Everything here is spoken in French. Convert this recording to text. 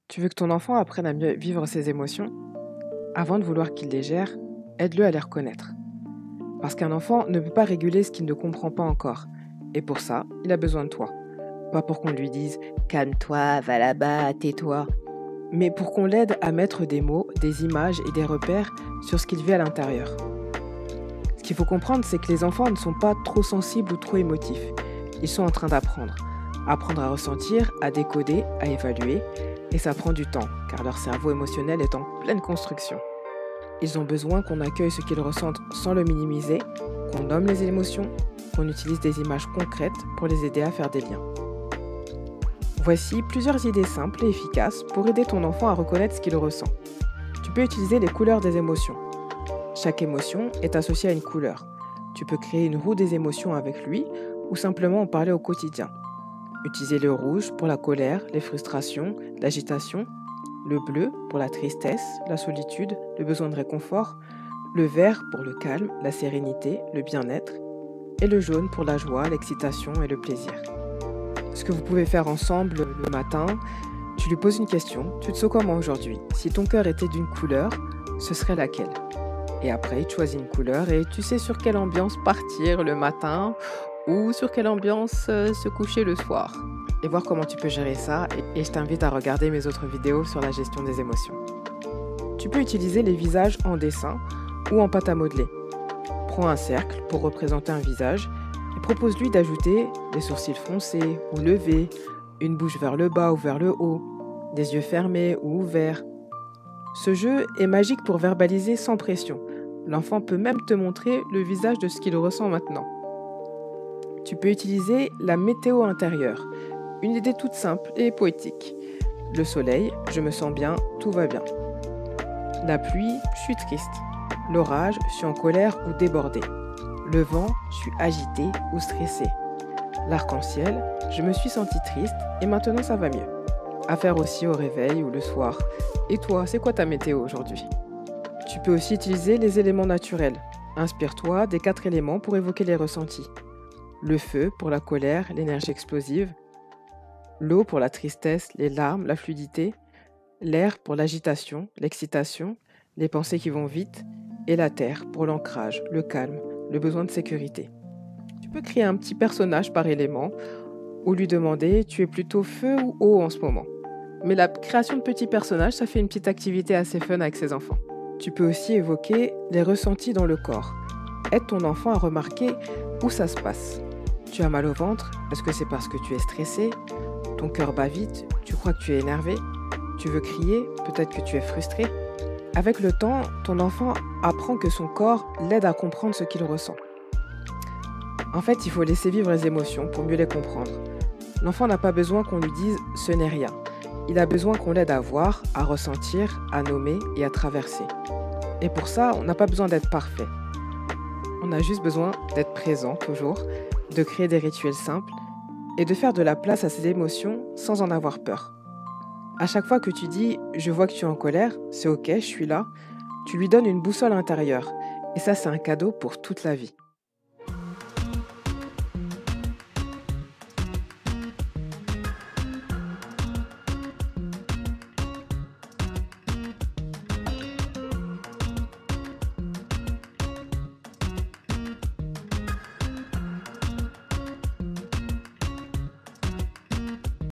Tu veux que ton enfant apprenne à mieux vivre ses émotions? Avant de vouloir qu'il les gère, aide-le à les reconnaître. Parce qu'un enfant ne peut pas réguler ce qu'il ne comprend pas encore. Et pour ça, il a besoin de toi. Pas pour qu'on lui dise «Calme-toi, va là-bas, tais-toi», mais pour qu'on l'aide à mettre des mots, des images et des repères sur ce qu'il vit à l'intérieur. Ce qu'il faut comprendre, c'est que les enfants ne sont pas trop sensibles ou trop émotifs. Ils sont en train d'apprendre. Apprendre à ressentir, à décoder, à évaluer. Et ça prend du temps, car leur cerveau émotionnel est en pleine construction. Ils ont besoin qu'on accueille ce qu'ils ressentent sans le minimiser, qu'on nomme les émotions, qu'on utilise des images concrètes pour les aider à faire des liens. Voici plusieurs idées simples et efficaces pour aider ton enfant à reconnaître ce qu'il ressent. Tu peux utiliser les couleurs des émotions. Chaque émotion est associée à une couleur. Tu peux créer une roue des émotions avec lui ou simplement en parler au quotidien. Utilisez le rouge pour la colère, les frustrations, l'agitation, le bleu pour la tristesse, la solitude, le besoin de réconfort, le vert pour le calme, la sérénité, le bien-être, et le jaune pour la joie, l'excitation et le plaisir. Ce que vous pouvez faire ensemble le matin, tu lui poses une question, tu te sens comment aujourd'hui? Si ton cœur était d'une couleur, ce serait laquelle? Et après, tu choisis une couleur et tu sais sur quelle ambiance partir le matin ou sur quelle ambiance se coucher le soir. Et voir comment tu peux gérer ça. Et je t'invite à regarder mes autres vidéos sur la gestion des émotions. Tu peux utiliser les visages en dessin ou en pâte à modeler. Prends un cercle pour représenter un visage et propose-lui d'ajouter des sourcils froncés ou levés, une bouche vers le bas ou vers le haut, des yeux fermés ou ouverts. Ce jeu est magique pour verbaliser sans pression. L'enfant peut même te montrer le visage de ce qu'il ressent maintenant. Tu peux utiliser la météo intérieure, une idée toute simple et poétique. Le soleil, je me sens bien, tout va bien. La pluie, je suis triste. L'orage, je suis en colère ou débordé. Le vent, je suis agité ou stressé. L'arc-en-ciel, je me suis senti triste et maintenant ça va mieux. À faire aussi au réveil ou le soir. Et toi, c'est quoi ta météo aujourd'hui? Tu peux aussi utiliser les éléments naturels. Inspire-toi des 4 éléments pour évoquer les ressentis. Le feu pour la colère, l'énergie explosive. L'eau pour la tristesse, les larmes, la fluidité. L'air pour l'agitation, l'excitation, les pensées qui vont vite. Et la terre pour l'ancrage, le calme, le besoin de sécurité. Tu peux créer un petit personnage par élément ou lui demander « tu es plutôt feu ou eau en ce moment ?» Mais la création de petits personnages, ça fait une petite activité assez fun avec ses enfants. Tu peux aussi évoquer les ressentis dans le corps. Aide ton enfant à remarquer où ça se passe. Tu as mal au ventre? Est-ce que c'est parce que tu es stressé? Ton cœur bat vite? Tu crois que tu es énervé? Tu veux crier? Peut-être que tu es frustré? Avec le temps, ton enfant apprend que son corps l'aide à comprendre ce qu'il ressent. En fait, il faut laisser vivre les émotions pour mieux les comprendre. L'enfant n'a pas besoin qu'on lui dise « ce n'est rien ». Il a besoin qu'on l'aide à voir, à ressentir, à nommer et à traverser. Et pour ça, on n'a pas besoin d'être parfait. On a juste besoin d'être présent toujours, de créer des rituels simples et de faire de la place à ses émotions sans en avoir peur. À chaque fois que tu dis « je vois que tu es en colère, c'est ok, je suis là », tu lui donnes une boussole intérieure. Et ça, c'est un cadeau pour toute la vie.